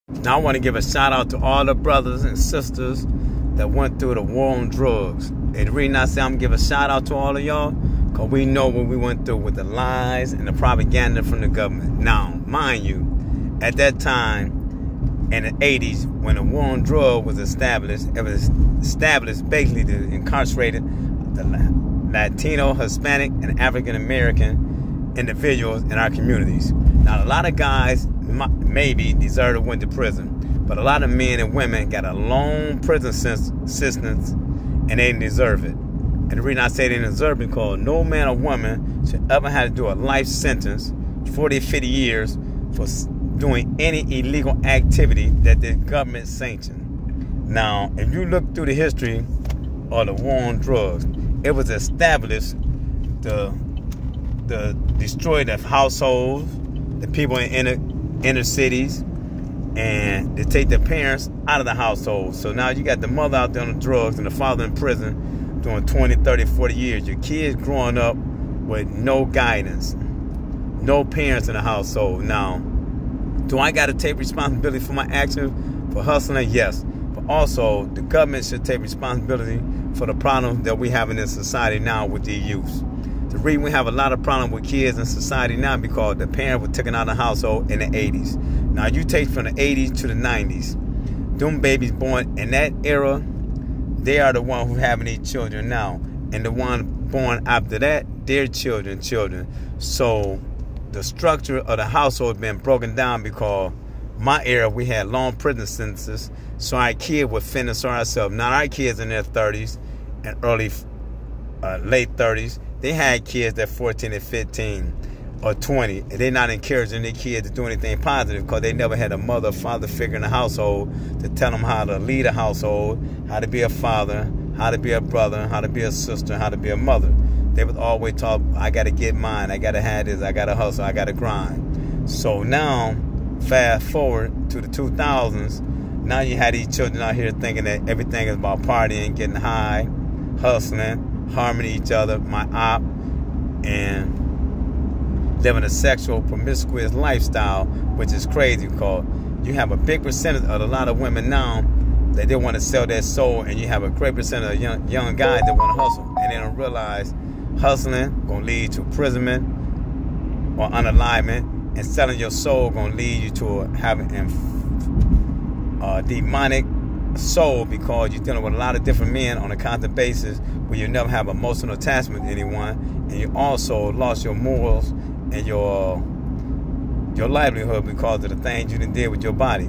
Now I want to give a shout out to all the brothers and sisters that went through the war on drugs. And the reason I say I'm going to give a shout out to all of y'all, because we know what we went through with the lies and the propaganda from the government. Now, mind you, at that time, in the 80s, when the war on drugs was established, it was established basically to incarcerate the Latino, Hispanic, and African American individuals in our communities. Now, a lot of guys maybe deserve to went to prison, but a lot of men and women got a long prison sentence and they didn't deserve it. And the reason I say they didn't deserve it, because no man or woman should ever have to do a life sentence, 40 or 50 years, for doing any illegal activity that the government sanctioned. Now, if you look through the history of the war on drugs, it was established to destroy the households, the people in inner cities, and to take the parents out of the household. So now you got the mother out there on the drugs and the father in prison doing 20, 30, 40 years. Your kids growing up with no guidance, no parents in the household. Now, do I got to take responsibility for my actions for hustling? Yes. But also, the government should take responsibility for the problems that we have in this society now with the youth. The reason we have a lot of problems with kids in society now, because the parents were taken out of the household in the 80s. Now, you take from the 80s to the 90s. Them babies born in that era, they are the ones who having these children now. And the ones born after that, their children. So the structure of the household has been broken down, because my era, we had long prison sentences, so our kids would fend for ourselves. Now, our kids in their 30s and late 30s, they had kids that 14 and 15 or 20, and they're not encouraging their kids to do anything positive, because they never had a mother or father figure in the household to tell them how to lead a household, how to be a father, how to be a brother, how to be a sister, how to be a mother. They was always taught, I got to get mine, I got to have this, I got to hustle, I got to grind. So now, fast forward to the 2000s, now you have these children out here thinking that everything is about partying, getting high, hustling, harming each other, my op, and living a sexual promiscuous lifestyle, which is crazy, because you have a big percentage of a lot of women now that they want to sell their soul, and you have a great percentage of young guys that want to hustle, and they don't realize hustling going to lead to imprisonment or unalignment, and selling your soul going to lead you to having a demonic soul, because you're dealing with a lot of different men on a constant basis, where you never have emotional attachment to anyone, and you also lost your morals and your livelihood because of the things you done did with your body.